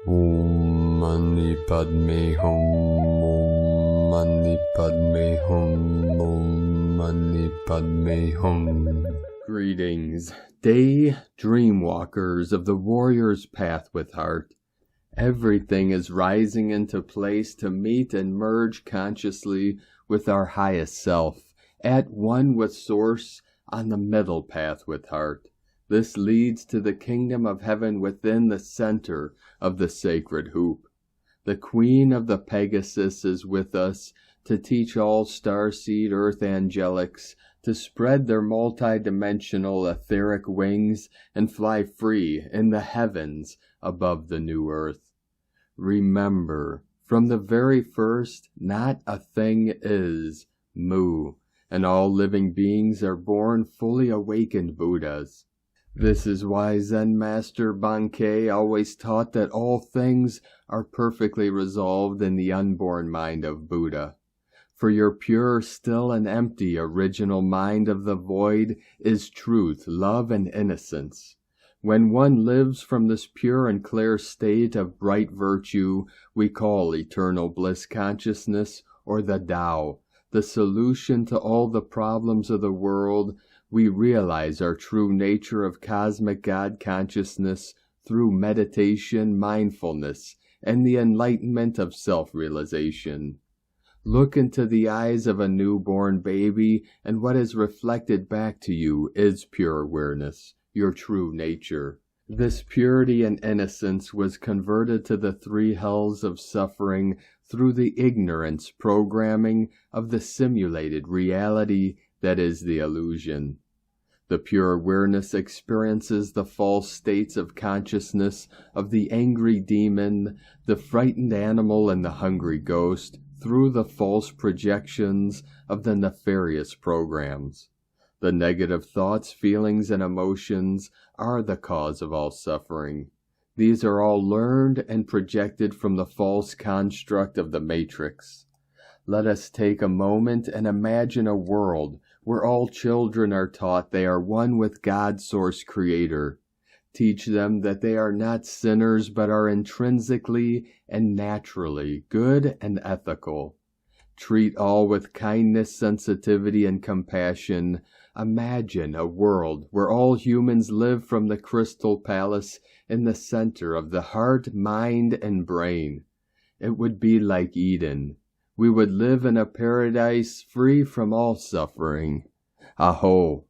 Om Mani Padme Hum, Om Mani Padme Hum, Om Mani Padme Hum. Greetings, day dreamwalkers of the warrior's path with heart. Everything is rising into place to meet and merge consciously with our highest self, at one with Source on the middle path with heart. This leads to the kingdom of heaven within the center of the sacred hoop. The queen of the Pegasus is with us to teach all starseed earth angelics to spread their multidimensional etheric wings and fly free in the heavens above the new earth. Remember, from the very first, not a thing is Mu, and all living beings are born fully awakened Buddhas. This is why Zen Master Bankei always taught that all things are perfectly resolved in the unborn mind of Buddha. For your pure, still, and empty original mind of the void is truth, love, and innocence. When one lives from this pure and clear state of bright virtue, we call eternal bliss consciousness, or the Tao, the solution to all the problems of the world. We realize our true nature of cosmic God consciousness through meditation, mindfulness, and the enlightenment of self-realization. Look into the eyes of a newborn baby, and what is reflected back to you is pure awareness, your true nature. This purity and innocence was converted to the three hells of suffering through the ignorance programming of the simulated reality that is the illusion. The pure awareness experiences the false states of consciousness of the angry demon, the frightened animal, and the hungry ghost through the false projections of the nefarious programs. The negative thoughts, feelings, and emotions are the cause of all suffering. These are all learned and projected from the false construct of the Matrix. Let us take a moment and imagine a world where all children are taught they are one with God, Source Creator. Teach them that they are not sinners but are intrinsically and naturally good and ethical. Treat all with kindness, sensitivity, and compassion. Imagine a world where all humans live from the crystal palace in the center of the heart, mind, and brain. It would be like Eden. We would live in a paradise free from all suffering. Aho!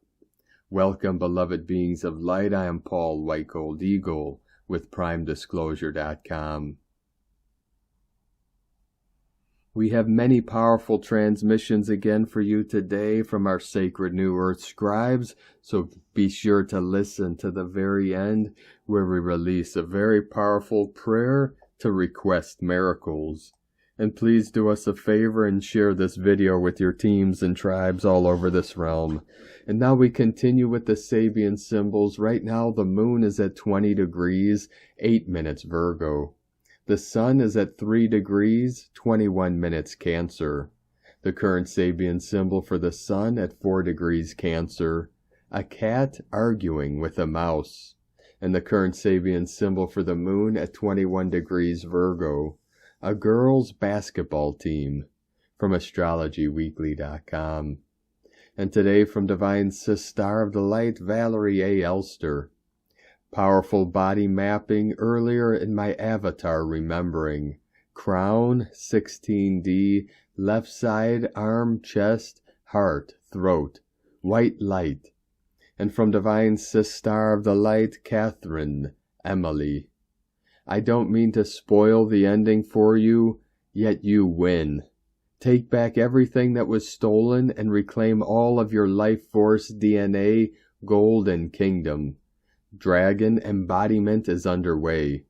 Welcome, beloved beings of light. I am Paul White-Gold Eagle with PrimeDisclosure.com. We have many powerful transmissions again for you today from our sacred New Earth scribes, so be sure to listen to the very end where we release a very powerful prayer to request miracles. And please do us a favor and share this video with your teams and tribes all over this realm. And now we continue with the Sabian symbols. Right now the moon is at 20 degrees, 8 minutes Virgo. The sun is at 3 degrees, 21 minutes Cancer. The current Sabian symbol for the sun at 4 degrees Cancer. A cat arguing with a mouse. And the current Sabian symbol for the moon at 21 degrees Virgo. A girls' basketball team, from astrologyweekly.com. And today from Divine Star of the Light, Valerie A. Elster. Powerful body mapping earlier in my avatar remembering. Crown, 16D, left side, arm, chest, heart, throat, white light. And from Divine Star of the Light, Catherine, Emily. I don't mean to spoil the ending for you, yet you win. Take back everything that was stolen and reclaim all of your life force, DNA, gold, and kingdom. Dragon embodiment is underway.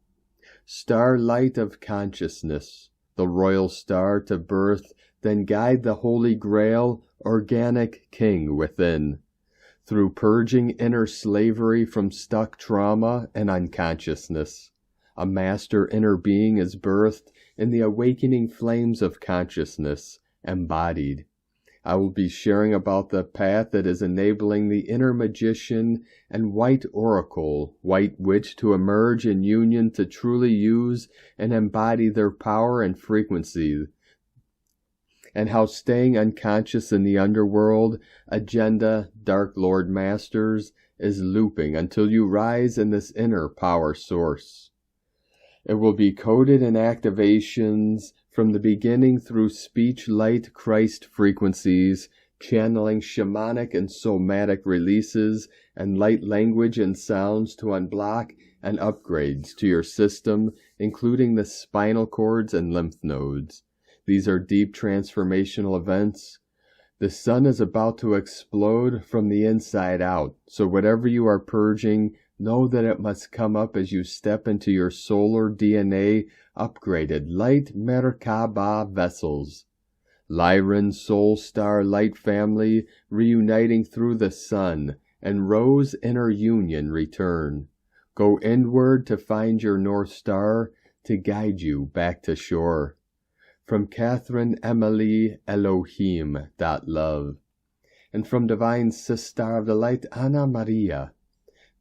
Starlight of consciousness, the royal star to birth, then guide the Holy Grail, organic king within. Through purging inner slavery from stuck trauma and unconsciousness. A master inner being is birthed in the awakening flames of consciousness, embodied. I will be sharing about the path that is enabling the inner magician and white oracle, white witch to emerge in union to truly use and embody their power and frequency, and how staying unconscious in the underworld, agenda, Dark Lord Masters, is looping until you rise in this inner power source. It will be coded in activations from the beginning through speech light Christ frequencies, channeling shamanic and somatic releases, and light language and sounds to unblock and upgrades to your system, including the spinal cords and lymph nodes. These are deep transformational events. The sun is about to explode from the inside out, so whatever you are purging, know that it must come up as you step into your solar DNA upgraded light Merkaba vessels. Lyran Soul Star Light Family reuniting through the sun, and Rose Inner Union return. Go inward to find your North Star to guide you back to shore. From Catherine Emily Elohim .love. And from Divine Sister of the Light Anna Maria.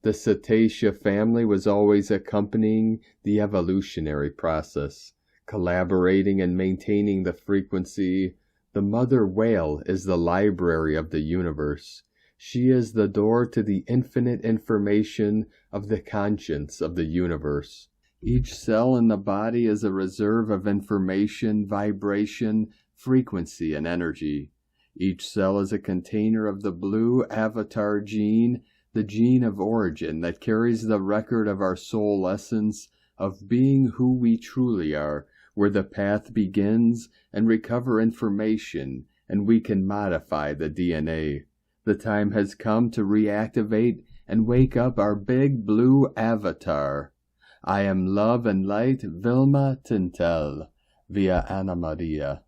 The CETACEA family was always accompanying the evolutionary process, collaborating and maintaining the frequency. The mother whale is the library of the universe. She is the door to the infinite information of the conscience of the universe. Each cell in the body is a reserve of information, vibration, frequency, and energy. Each cell is a container of the blue avatar gene, the gene of origin that carries the record of our soul essence, of being who we truly are, where the path begins, and recover information, and we can modify the DNA. The time has come to reactivate and wake up our big blue avatar. I am love and light, Vilma Tintel, via Anna Maria.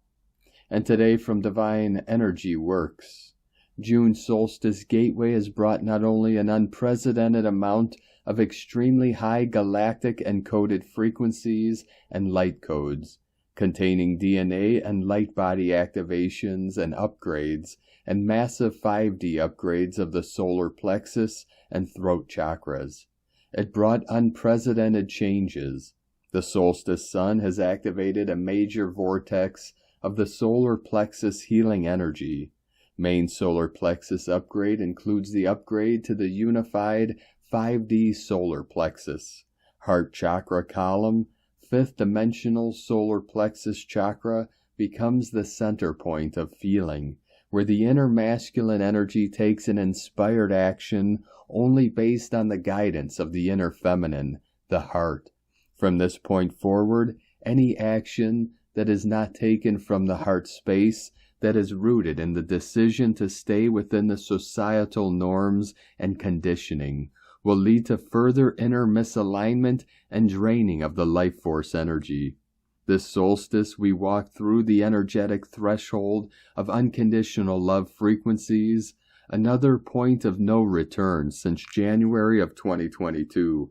And today from Divine Energy Works. June Solstice Gateway has brought not only an unprecedented amount of extremely high galactic encoded frequencies and light codes, containing DNA and light body activations and upgrades, and massive 5D upgrades of the solar plexus and throat chakras. It brought unprecedented changes. The solstice sun has activated a major vortex of the solar plexus healing energy. Main solar plexus upgrade includes the upgrade to the unified 5D solar plexus. Heart chakra column, fifth dimensional solar plexus chakra becomes the center point of feeling, where the inner masculine energy takes an inspired action only based on the guidance of the inner feminine, the heart. From this point forward, any action that is not taken from the heart space, that is rooted in the decision to stay within the societal norms and conditioning, will lead to further inner misalignment and draining of the life force energy. This solstice, we walk through the energetic threshold of unconditional love frequencies, another point of no return since January of 2022.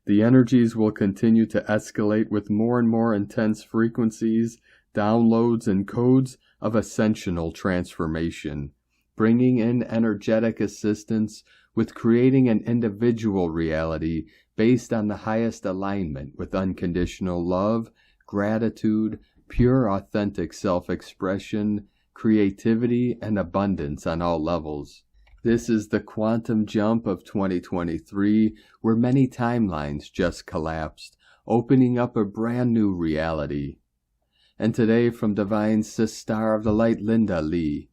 The energies will continue to escalate with more and more intense frequencies, downloads, and codes of ascensional transformation, bringing in energetic assistance with creating an individual reality based on the highest alignment with unconditional love, gratitude, pure authentic self-expression, creativity, and abundance on all levels. This is the quantum jump of 2023, where many timelines just collapsed, opening up a brand new reality. And today from Divine Sister of the Light Linda Lee.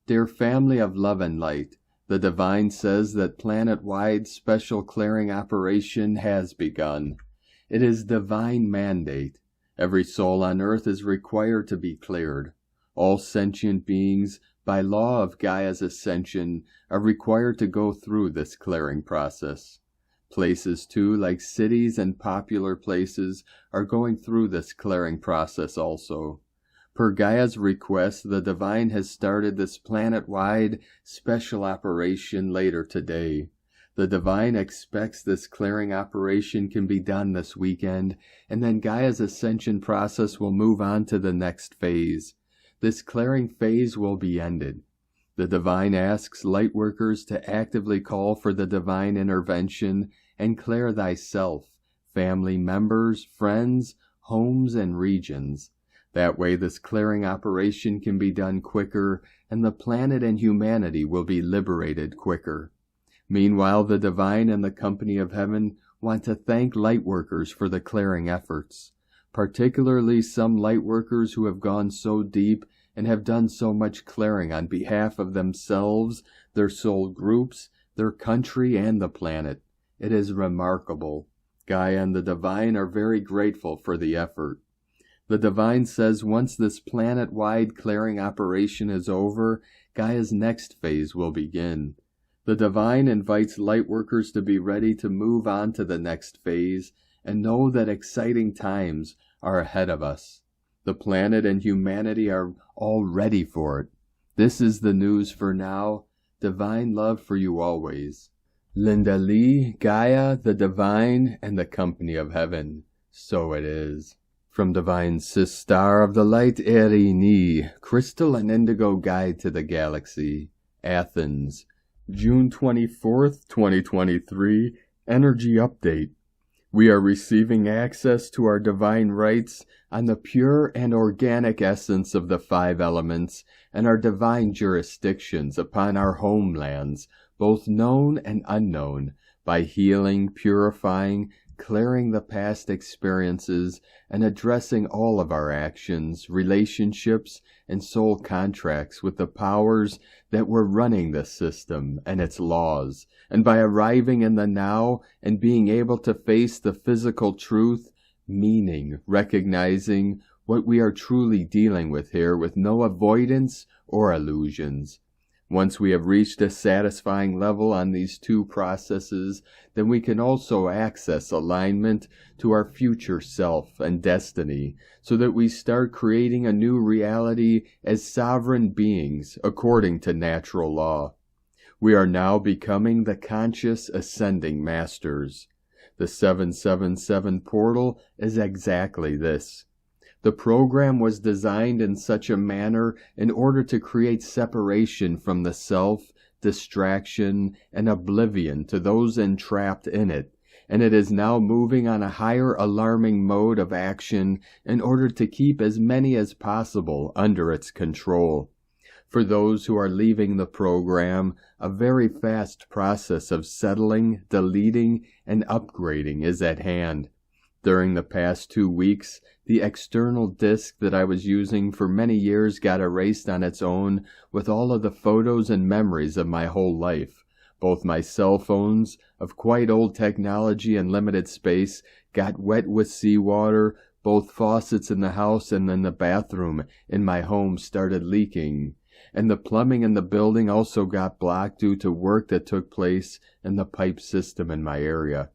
Dear family of love and light, the Divine says that planet-wide special clearing operation has begun. It is divine mandate. Every soul on earth is required to be cleared. All sentient beings, by law of Gaia's ascension, are required to go through this clearing process. Places too, like cities and popular places, are going through this clearing process also. Per Gaia's request, the Divine has started this planet-wide special operation later today. The Divine expects this clearing operation can be done this weekend, and then Gaia's ascension process will move on to the next phase. this clearing phase will be ended. The Divine asks Lightworkers to actively call for the Divine intervention and clear thyself, family members, friends, homes, and regions. That way this clearing operation can be done quicker, and the planet and humanity will be liberated quicker. Meanwhile, the Divine and the company of heaven want to thank Lightworkers for the clearing efforts, particularly some Lightworkers who have gone so deep and have done so much clearing on behalf of themselves, their soul groups, their country, and the planet. It is remarkable. Gaia and the Divine are very grateful for the effort. The Divine says once this planet-wide clearing operation is over, Gaia's next phase will begin. The Divine invites Lightworkers to be ready to move on to the next phase and know that exciting times are ahead of us. The planet and humanity are all ready for it. This is the news for now. Divine love for you always. Linda Lee, Gaia, the Divine, and the company of heaven. So it is. From Divine Sister of the Light Erini, Crystal and Indigo Guide to the Galaxy, Athens, June 24th, 2023, Energy Update. We are receiving access to our divine rights on the pure and organic essence of the 5 elements and our divine jurisdictions upon our homelands, both known and unknown, by healing, purifying, clearing the past experiences, and addressing all of our actions, relationships, and soul contracts with the powers that were running the system and its laws, and by arriving in the now and being able to face the physical truth, meaning, recognizing what we are truly dealing with here with no avoidance or illusions. Once we have reached a satisfying level on these 2 processes, then we can also access alignment to our future self and destiny, so that we start creating a new reality as sovereign beings according to natural law. We are now becoming the conscious ascending masters. The 777 portal is exactly this. The program was designed in such a manner in order to create separation from the self, distraction, and oblivion to those entrapped in it, and it is now moving on a higher alarming mode of action in order to keep as many as possible under its control. For those who are leaving the program, a very fast process of settling, deleting, and upgrading is at hand. During the past 2 weeks, the external disk that I was using for many years got erased on its own with all of the photos and memories of my whole life. Both my cell phones, of quite old technology and limited space, got wet with seawater. Both faucets in the house and in the bathroom in my home started leaking. And the plumbing in the building also got blocked due to work that took place in the pipe system in my area.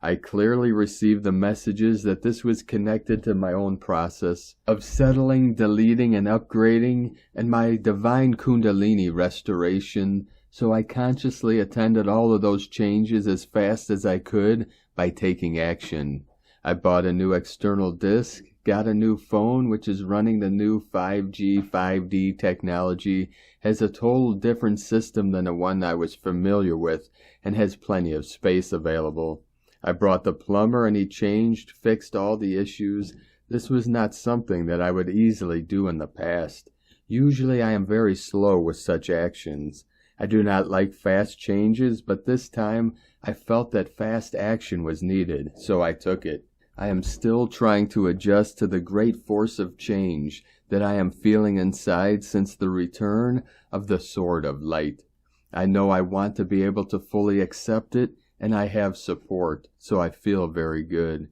I clearly received the messages that this was connected to my own process of settling, deleting, and upgrading, and my divine Kundalini restoration, so I consciously attended all of those changes as fast as I could by taking action. I bought a new external disk, got a new phone which is running the new 5G, 5D technology, has a total different system than the one I was familiar with, and has plenty of space available. I brought the plumber and he fixed all the issues. This was not something that I would easily do in the past. Usually I am very slow with such actions. I do not like fast changes, but this time I felt that fast action was needed, so I took it. I am still trying to adjust to the great force of change that I am feeling inside since the return of the Sword of Light. I know I want to be able to fully accept it, and I have support, so I feel very good.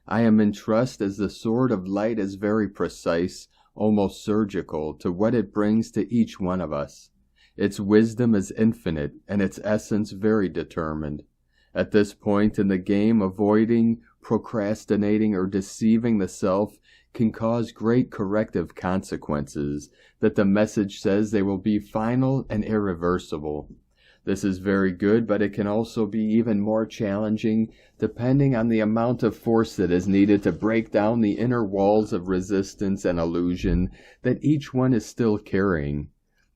I am in trust as the Sword of Light is very precise, almost surgical, to what it brings to each one of us. Its wisdom is infinite, and its essence very determined. At this point in the game, avoiding, procrastinating, or deceiving the self can cause great corrective consequences that the message says they will be final and irreversible. This is very good, but it can also be even more challenging depending on the amount of force that is needed to break down the inner walls of resistance and illusion that each one is still carrying.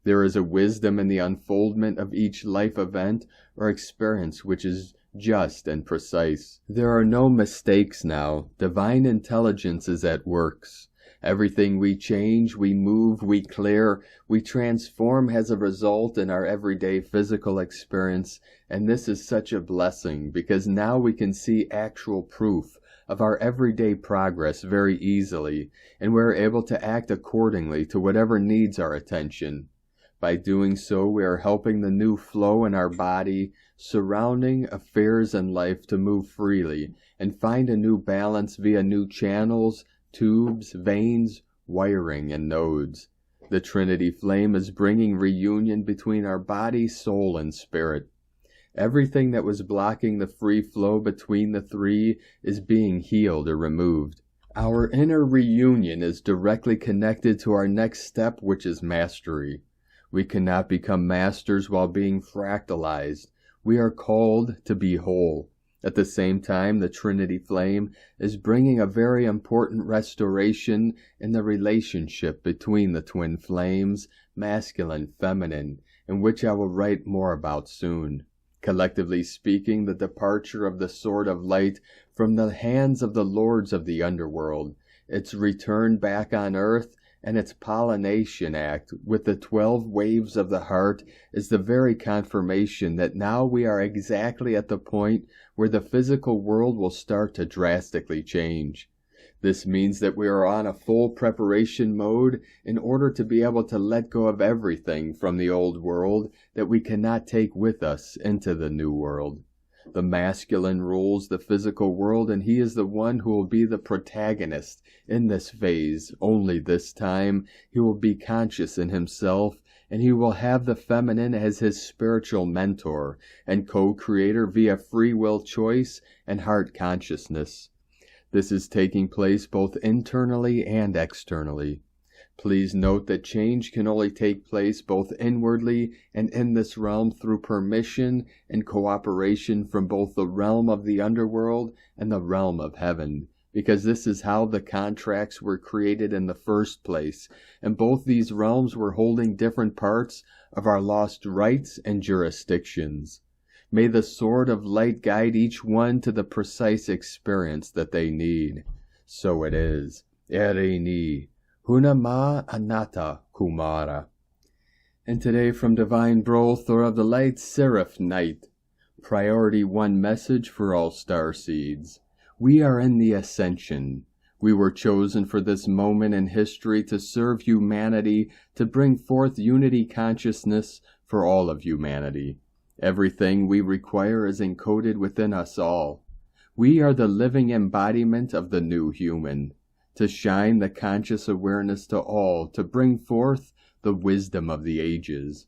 There is a wisdom in the unfoldment of each life event or experience which is just and precise. There are no mistakes now. Divine intelligence is at works. Everything we change, we move, we clear, we transform as a result in our everyday physical experience, and this is such a blessing because now we can see actual proof of our everyday progress very easily, and we're able to act accordingly to whatever needs our attention. By doing so, we are helping the new flow in our body, surrounding affairs and life to move freely and find a new balance via new channels, tubes, veins, wiring, and nodes. The Trinity flame is bringing reunion between our body, soul, and spirit. Everything that was blocking the free flow between the three is being healed or removed. Our inner reunion is directly connected to our next step, which is mastery. We cannot become masters while being fractalized. We are called to be whole. At the same time, the Trinity flame is bringing a very important restoration in the relationship between the twin flames, masculine, feminine, in which I will write more about soon. Collectively speaking, the departure of the sword of light from the hands of the lords of the underworld, its return back on earth, and its pollination act with the 12 waves of the heart is the very confirmation that now we are exactly at the point where the physical world will start to drastically change. This means that we are on a full preparation mode in order to be able to let go of everything from the old world that we cannot take with us into the new world. The masculine rules the physical world, and he is the one who will be the protagonist in this phase. Only this time he will be conscious in himself, and he will have the feminine as his spiritual mentor and co-creator via free will choice and heart consciousness. This is taking place both internally and externally. Please note that change can only take place both inwardly and in this realm through permission and cooperation from both the realm of the underworld and the realm of heaven, because this is how the contracts were created in the first place, and both these realms were holding different parts of our lost rights and jurisdictions. May the sword of light guide each one to the precise experience that they need. So it is. Erini. Hunama Anatta Kumara. And today from Divine Brothor of the Light Seraph Knight, Priority 1 message for all starseeds. We are in the Ascension. We were chosen for this moment in history to serve humanity, to bring forth unity consciousness for all of humanity. Everything we require is encoded within us all. We are the living embodiment of the new human, to shine the conscious awareness to all, to bring forth the wisdom of the ages.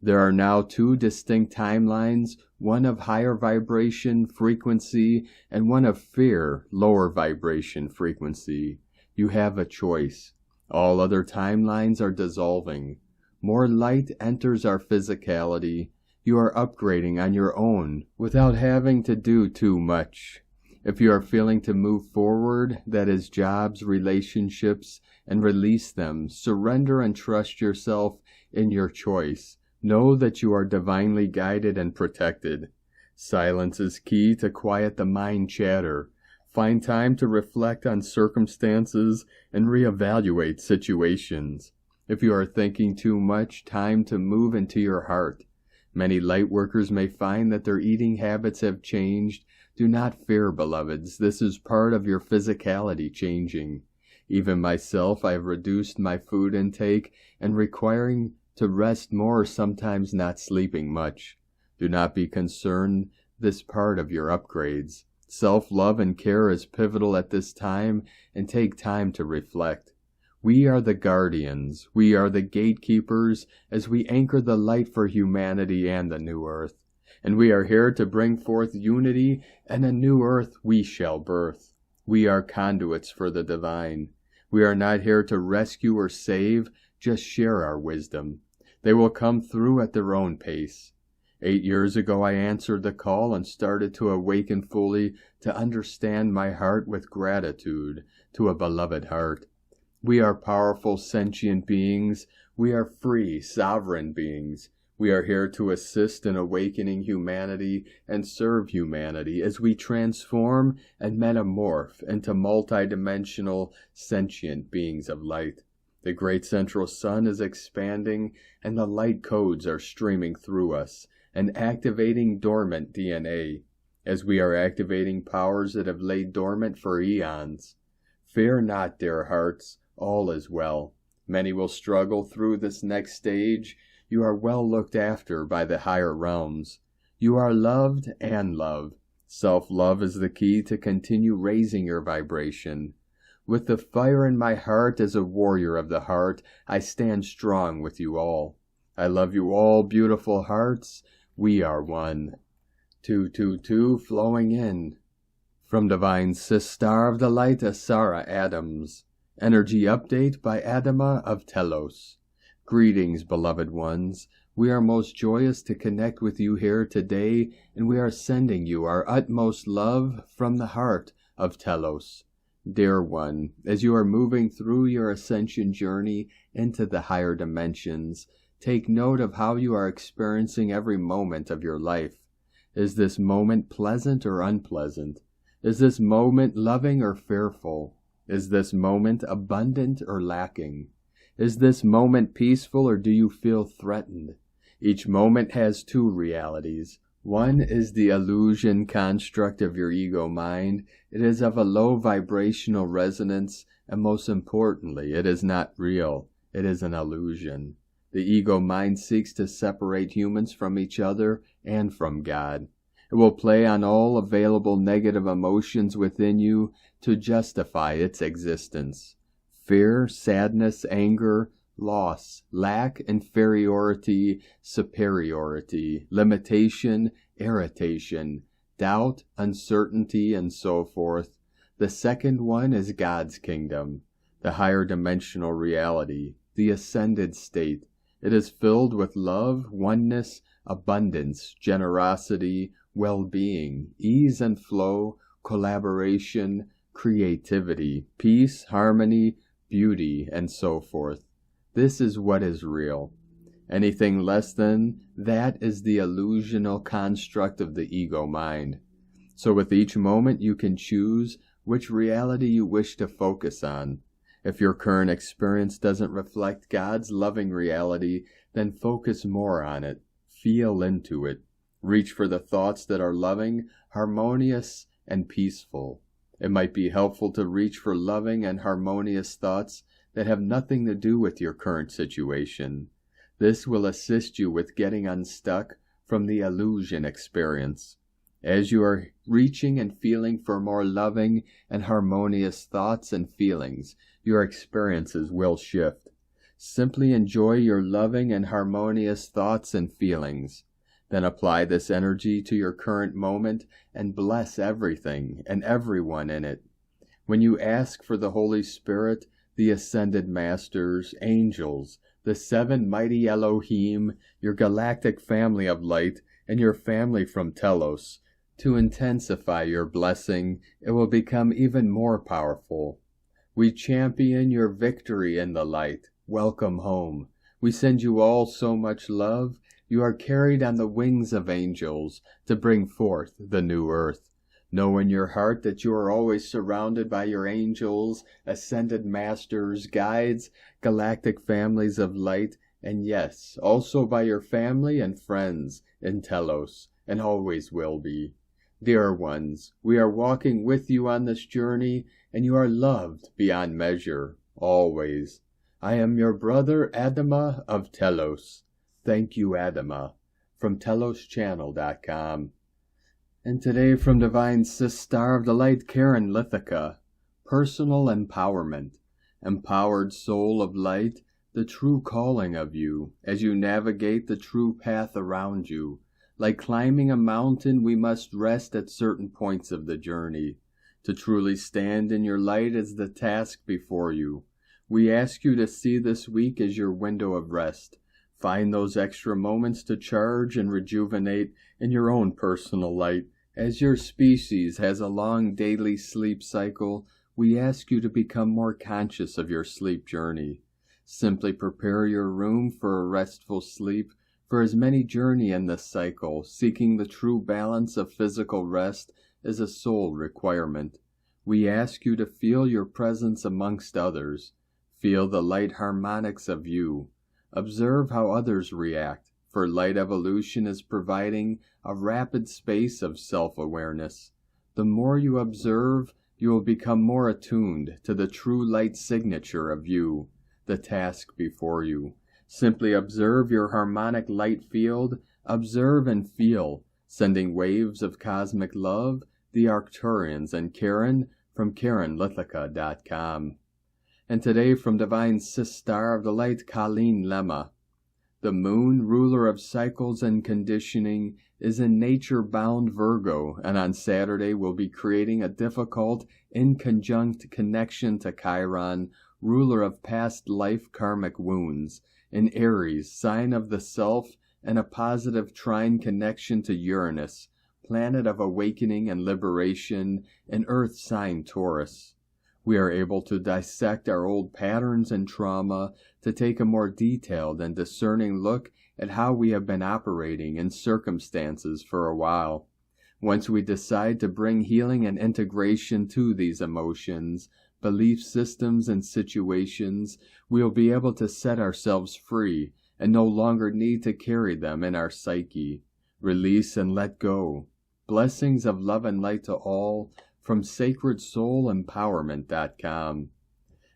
There are now 2 distinct timelines, one of higher vibration frequency and one of fear, lower vibration frequency. You have a choice. All other timelines are dissolving. More light enters our physicality. You are upgrading on your own without having to do too much. If you are feeling to move forward, that is jobs, relationships, and release them, surrender and trust yourself in your choice. Know that you are divinely guided and protected. Silence is key to quiet the mind chatter. Find time to reflect on circumstances and reevaluate situations. If you are thinking too much, time to move into your heart. Many lightworkers may find that their eating habits have changed. Do not fear, beloveds. This is part of your physicality changing. Even myself, I have reduced my food intake and requiring to rest more, sometimes not sleeping much. Do not be concerned. This part of your upgrades. Self-love and care is pivotal at this time, and take time to reflect. We are the guardians. We are the gatekeepers as we anchor the light for humanity and the new earth. And we are here to bring forth unity, and a new earth we shall birth. We are conduits for the divine. We are not here to rescue or save, just share our wisdom. They will come through at their own pace. 8 years ago I answered the call and started to awaken fully to understand my heart with gratitude to a beloved heart. We are powerful sentient beings. We are free, sovereign beings. We are here to assist in awakening humanity and serve humanity as we transform and metamorph into multidimensional sentient beings of light. The great central sun is expanding and the light codes are streaming through us and activating dormant DNA as we are activating powers that have laid dormant for eons. Fear not, dear hearts, all is well. Many will struggle through this next stage. You are well looked after by the higher realms. You are loved and love. Self-love is the key to continue raising your vibration. With the fire in my heart as a warrior of the heart, I stand strong with you all. I love you all, beautiful hearts. We are one. 222 flowing in. From Divine Sister of the Light, Asara Adams. Energy update by Adama of Telos. Greetings, beloved ones. We are most joyous to connect with you here today, and we are sending you our utmost love from the heart of Telos. Dear one, as you are moving through your ascension journey into the higher dimensions, take note of how you are experiencing every moment of your life. Is this moment pleasant or unpleasant? Is this moment loving or fearful? Is this moment abundant or lacking? Is this moment peaceful or do you feel threatened? Each moment has two realities. One is the illusion construct of your ego mind. It is of a low vibrational resonance, and most importantly, it is not real. It is an illusion. The ego mind seeks to separate humans from each other and from God. It will play on all available negative emotions within you to justify its existence. Fear, sadness, anger, loss, lack, inferiority, superiority, limitation, irritation, doubt, uncertainty, and so forth. The second one is God's kingdom, the higher dimensional reality, the ascended state. It is filled with love, oneness, abundance, generosity, well-being, ease and flow, collaboration, creativity, peace, harmony, beauty, and so forth. This is what is real. Anything less than that is the illusional construct of the ego mind. So with each moment you can choose which reality you wish to focus on. If your current experience doesn't reflect God's loving reality, then focus more on it. Feel into it. Reach for the thoughts that are loving, harmonious, and peaceful. It might be helpful to reach for loving and harmonious thoughts that have nothing to do with your current situation. This will assist you with getting unstuck from the illusion experience. As you are reaching and feeling for more loving and harmonious thoughts and feelings, your experiences will shift. Simply enjoy your loving and harmonious thoughts and feelings. Then apply this energy to your current moment and bless everything and everyone in it. When you ask for the Holy Spirit, the Ascended Masters, angels, the seven mighty Elohim, your galactic family of light, and your family from Telos, to intensify your blessing, it will become even more powerful. We champion your victory in the light. Welcome home. We send you all so much love. You are carried on the wings of angels to bring forth the new earth. Know in your heart that you are always surrounded by your angels, ascended masters, guides, galactic families of light, and yes, also by your family and friends in Telos, and always will be. Dear ones, we are walking with you on this journey, and you are loved beyond measure, always. I am your brother Adama of Telos. Thank you, Adama, from TelosChannel.com. And today from Divine Sister of the Light, Karen Lithica, Personal Empowerment, Empowered Soul of Light, the true calling of you, as you navigate the true path around you. Like climbing a mountain, we must rest at certain points of the journey. To truly stand in your light is the task before you. We ask you to see this week as your window of rest. Find those extra moments to charge and rejuvenate in your own personal light. As your species has a long daily sleep cycle, we ask you to become more conscious of your sleep journey. Simply prepare your room for a restful sleep. For as many journey in this cycle, seeking the true balance of physical rest is a soul requirement. We ask you to feel your presence amongst others. Feel the light harmonics of you. Observe how others react, for light evolution is providing a rapid space of self-awareness. The more you observe, you will become more attuned to the true light signature of you, the task before you. Simply observe your harmonic light field, observe and feel, sending waves of cosmic love, the Arcturians and Karen from KarenLithica.com. And today from Divine Sister of the Light, Colleen Lemma. The moon, ruler of cycles and conditioning, is in nature-bound Virgo, and on Saturday will be creating a difficult, inconjunct connection to Chiron, ruler of past life karmic wounds, in Aries, sign of the self, and a positive trine connection to Uranus, planet of awakening and liberation, in Earth sign Taurus. We are able to dissect our old patterns and trauma to take a more detailed and discerning look at how we have been operating in circumstances for a while. Once we decide to bring healing and integration to these emotions, belief systems, and situations, we will be able to set ourselves free and no longer need to carry them in our psyche. Release and let go. Blessings of love and light to all, from sacredsoul.empowerment.com.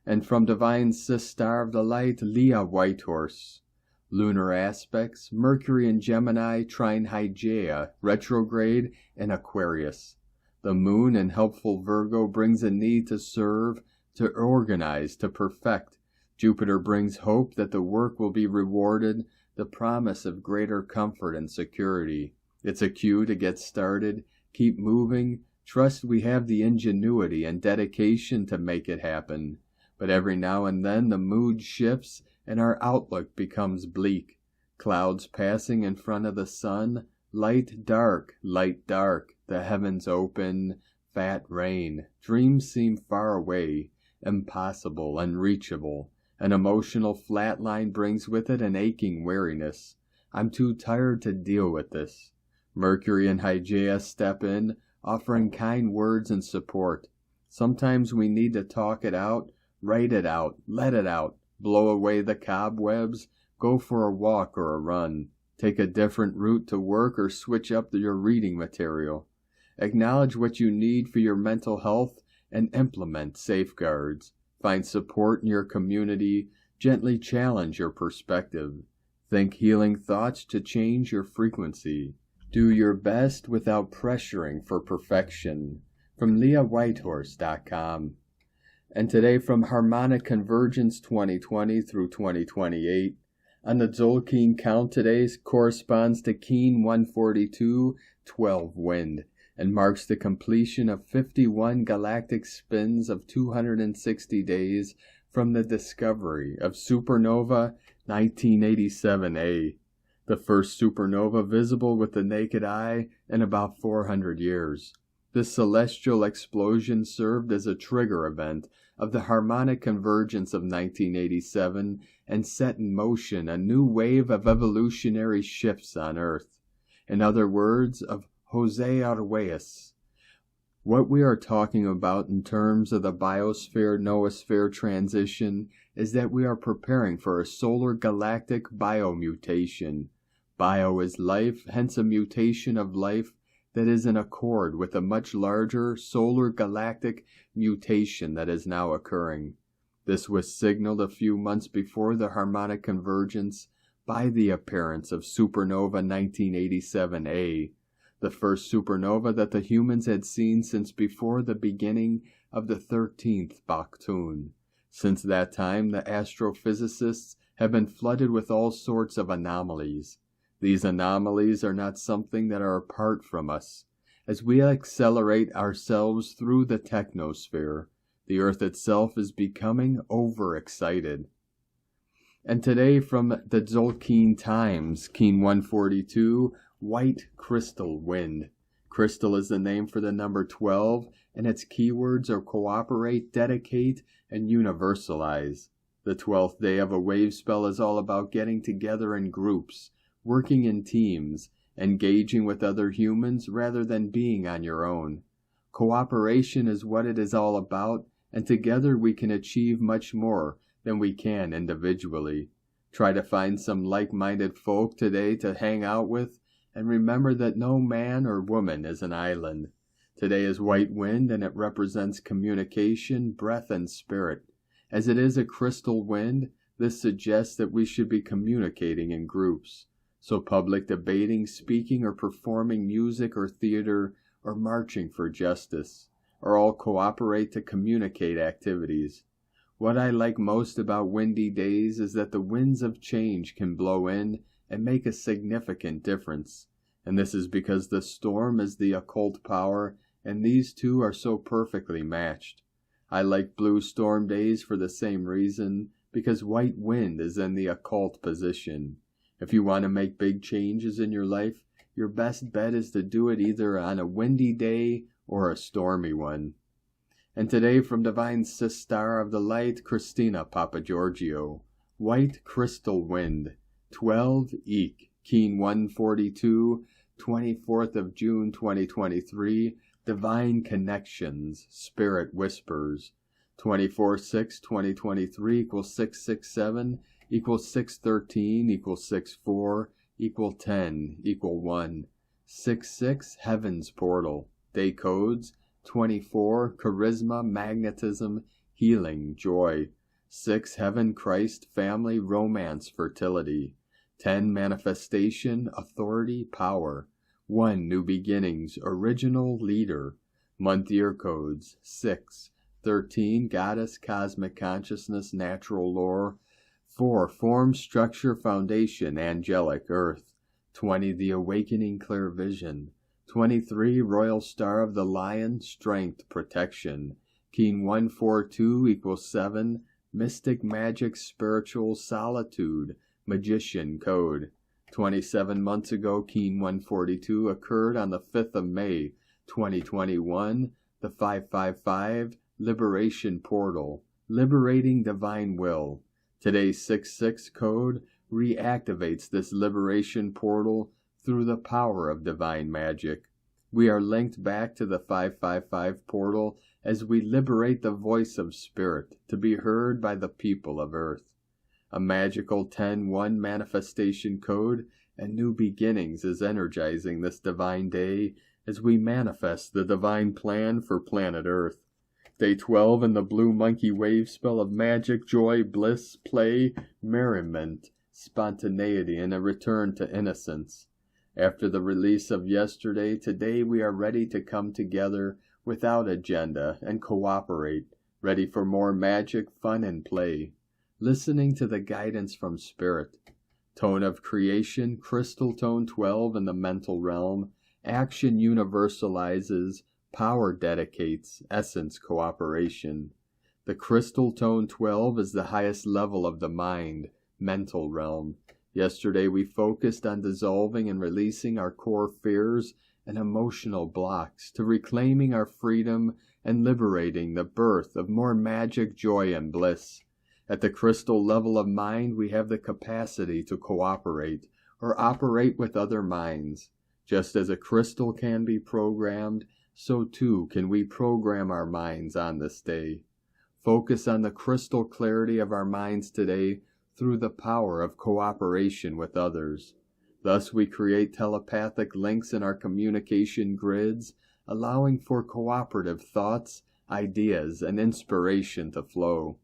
And from Divine Sister of the Light, Leah Whitehorse. Lunar aspects, Mercury in Gemini, trine Hygeia, retrograde in Aquarius. The moon in helpful Virgo brings a need to serve, to organize, to perfect. Jupiter brings hope that the work will be rewarded, the promise of greater comfort and security. It's a cue to get started, keep moving, trust we have the ingenuity and dedication to make it happen. But every now and then the mood shifts and our outlook becomes bleak. Clouds passing in front of the sun, light dark, the heavens open, fat rain. Dreams seem far away, impossible, unreachable. An emotional flatline brings with it an aching weariness. I'm too tired to deal with this. Mercury and Hygeia step in, offering kind words and support. Sometimes we need to talk it out, write it out, let it out, blow away the cobwebs, go for a walk or a run, take a different route to work or switch up your reading material. Acknowledge what you need for your mental health and implement safeguards. Find support in your community, gently challenge your perspective. Think healing thoughts to change your frequency. Do your best without pressuring for perfection. From LeahWhitehorse.com. And today from Harmonic Convergence 2020 through 2028. On the Tzolk'in count today corresponds to Keen 142, 12 wind, and marks the completion of 51 galactic spins of 260 days from the discovery of supernova 1987A. The first supernova visible with the naked eye in about 400 years. This celestial explosion served as a trigger event of the harmonic convergence of 1987 and set in motion a new wave of evolutionary shifts on Earth. In other words, of Jose Arguelles. What we are talking about in terms of the biosphere-noosphere transition is that we are preparing for a solar galactic biomutation. Bio is life, hence a mutation of life that is in accord with a much larger solar galactic mutation that is now occurring. This was signaled a few months before the harmonic convergence by the appearance of supernova 1987A, the first supernova that the humans had seen since before the beginning of the 13th Baktun. Since that time, the astrophysicists have been flooded with all sorts of anomalies. These anomalies are not something that are apart from us. As we accelerate ourselves through the technosphere, the Earth itself is becoming overexcited. And today from the Tzolk'in Times, Keen 142, White Crystal Wind. Crystal is the name for the number 12, and its keywords are cooperate, dedicate, and universalize. The 12th day of a wave spell is all about getting together in groups, working in teams, engaging with other humans rather than being on your own. Cooperation is what it is all about, and together we can achieve much more than we can individually. Try to find some like-minded folk today to hang out with, and remember that no man or woman is an island. Today is white wind, and it represents communication, breath, and spirit. As it is a crystal wind, this suggests that we should be communicating in groups. So public debating, speaking, or performing music or theater, or marching for justice, or all cooperate to communicate activities. What I like most about windy days is that the winds of change can blow in and make a significant difference. And this is because the storm is the occult power, and these two are so perfectly matched. I like blue storm days for the same reason, because white wind is in the occult position. If you want to make big changes in your life, your best bet is to do it either on a windy day or a stormy one. And today from Divine Sister of the Light, Christina Papagiorgio, White Crystal Wind, 12 Eek, Keen 142, 24th of June 2023, Divine Connections, Spirit Whispers, 24/6/2023 equals 667 equals 613 equals 64 equal 10 equal 1, 66 Heaven's Portal, day codes 24 Charisma, Magnetism, Healing, Joy, 6 Heaven, Christ, Family, Romance, Fertility, 10 Manifestation, Authority, Power, 1 New Beginnings, Original Leader, month year codes 6, 13 Goddess, Cosmic Consciousness, Natural Lore, 4 Form, Structure, Foundation, Angelic, Earth, 20 The Awakening, Clear Vision, 23 Royal Star of the Lion, Strength, Protection, Keen 142 equals 7 Mystic, Magic, Spiritual, Solitude, Magician Code. 27 months ago, Keen 142 occurred on the 5th of May, 2021, the 555 Liberation Portal, Liberating Divine Will. Today's 66 code reactivates this liberation portal through the power of divine magic. We are linked back to the 555 portal as we liberate the voice of spirit to be heard by the people of Earth. A magical 10-1 manifestation code and new beginnings is energizing this divine day as we manifest the divine plan for planet Earth. Day 12 in the blue monkey wave spell of magic, joy, bliss, play, merriment, spontaneity, and a return to innocence. After the release of yesterday, today we are ready to come together without agenda and cooperate, ready for more magic, fun, and play. Listening to the guidance from Spirit. Tone of creation, crystal tone 12 in the mental realm. Action universalizes, power dedicates, essence cooperation. The crystal tone 12 is the highest level of the mind, mental realm. Yesterday we focused on dissolving and releasing our core fears and emotional blocks to reclaiming our freedom and liberating the birth of more magic, joy, and bliss. At the crystal level of mind, we have the capacity to cooperate or operate with other minds. Just as a crystal can be programmed, so too can we program our minds on this day. Focus on the crystal clarity of our minds today through the power of cooperation with others. Thus we create telepathic links in our communication grids, allowing for cooperative thoughts, ideas, and inspiration to flow.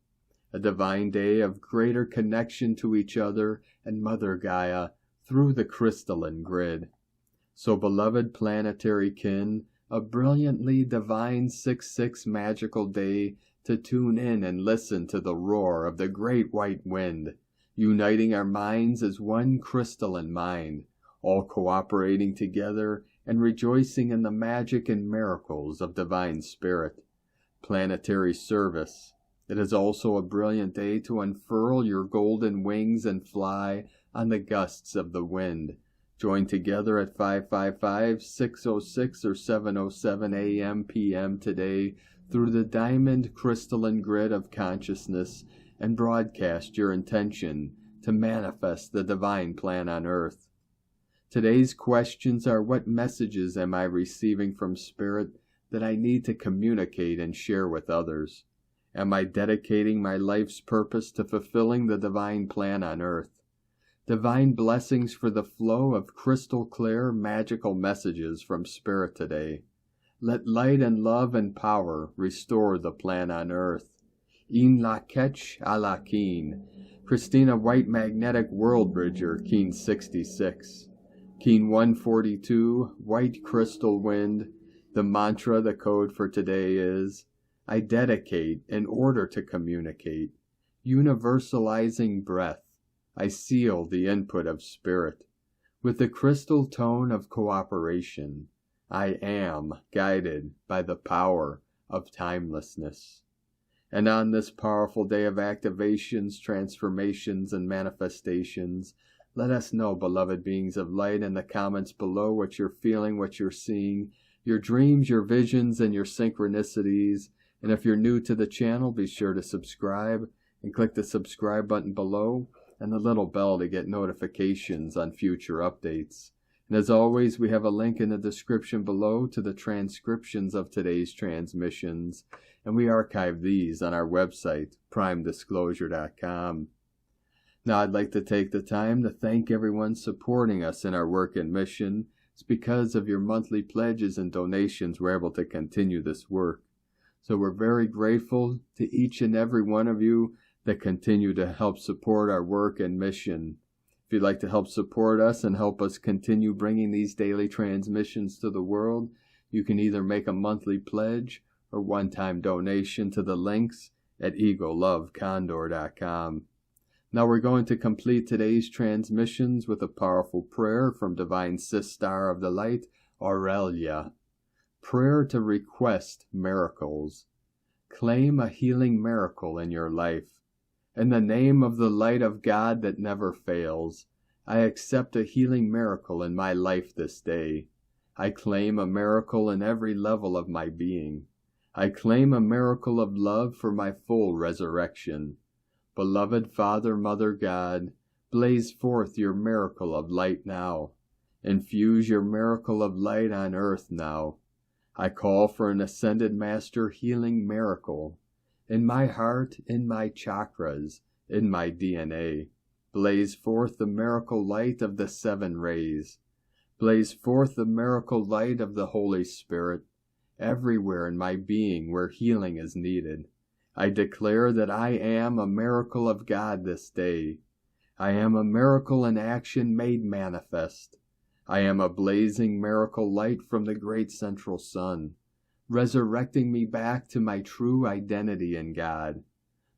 A divine day of greater connection to each other and Mother Gaia through the crystalline grid. So beloved planetary kin, a brilliantly divine 6/6 magical day to tune in and listen to the roar of the great white wind, uniting our minds as one crystalline mind, all cooperating together and rejoicing in the magic and miracles of divine spirit. Planetary service. It is also a brilliant day to unfurl your golden wings and fly on the gusts of the wind. Join together at 555, 606, or 707 a.m. p.m. today through the diamond crystalline grid of consciousness and broadcast your intention to manifest the divine plan on earth. Today's questions are: what messages am I receiving from Spirit that I need to communicate and share with others? Am I dedicating my life's purpose to fulfilling the divine plan on earth? Divine blessings for the flow of crystal clear, magical messages from Spirit today. Let light and love and power restore the plan on earth. In la ketch a la keen. Christina White Magnetic World Bridger, Keen 66. Keen 142, White Crystal Wind. The mantra, the code for today is: I dedicate in order to communicate. Universalizing breath. I seal the input of Spirit. With the crystal tone of cooperation, I am guided by the power of timelessness. And on this powerful day of activations, transformations, and manifestations, let us know, beloved beings of light, in the comments below what you're feeling, what you're seeing, your dreams, your visions, and your synchronicities. And if you're new to the channel, be sure to subscribe and click the subscribe button below and the little bell to get notifications on future updates. And as always, we have a link in the description below to the transcriptions of today's transmissions, and we archive these on our website, primedisclosure.com. Now, I'd like to take the time to thank everyone supporting us in our work and mission. It's because of your monthly pledges and donations we're able to continue this work. So we're very grateful to each and every one of you that continue to help support our work and mission. If you'd like to help support us and help us continue bringing these daily transmissions to the world, you can either make a monthly pledge or one-time donation to the links at egolovecondor.com. Now we're going to complete today's transmissions with a powerful prayer from Divine Sister of the Light, Aurelia. Prayer to request miracles. Claim a healing miracle in your life. In the name of the light of God that never fails, I accept a healing miracle in my life this day. I claim a miracle in every level of my being. I claim a miracle of love for my full resurrection. Beloved Father, Mother God, blaze forth your miracle of light now. Infuse your miracle of light on earth now. I call for an ascended master healing miracle. In my heart, in my chakras, in my DNA. Blaze forth the miracle light of the 7 rays. Blaze forth the miracle light of the Holy Spirit, everywhere in my being where healing is needed. I declare that I am a miracle of God this day. I am a miracle in action made manifest. I am a blazing miracle light from the great central sun, resurrecting me back to my true identity in God.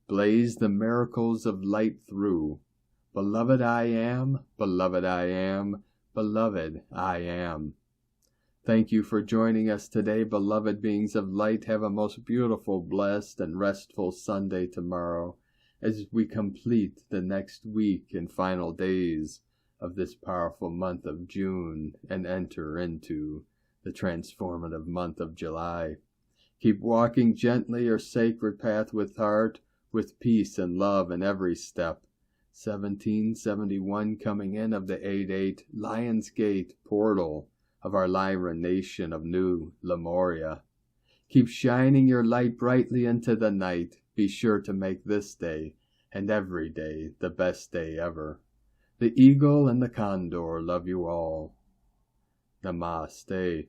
Blaze the miracles of light through. Beloved I am, beloved I am, beloved I am. Thank you for joining us today, beloved beings of light. Have a most beautiful, blessed, and restful Sunday tomorrow as we complete the next week and final days of this powerful month of June and enter into the transformative month of July. Keep walking gently your sacred path with heart, with peace and love in every step. 1771 coming in of the 8-8 Lion's Gate portal of our Lyran nation of New Lemuria. Keep shining your light brightly into the night. Be sure to make this day and every day the best day ever. The eagle and the condor love you all. Namaste.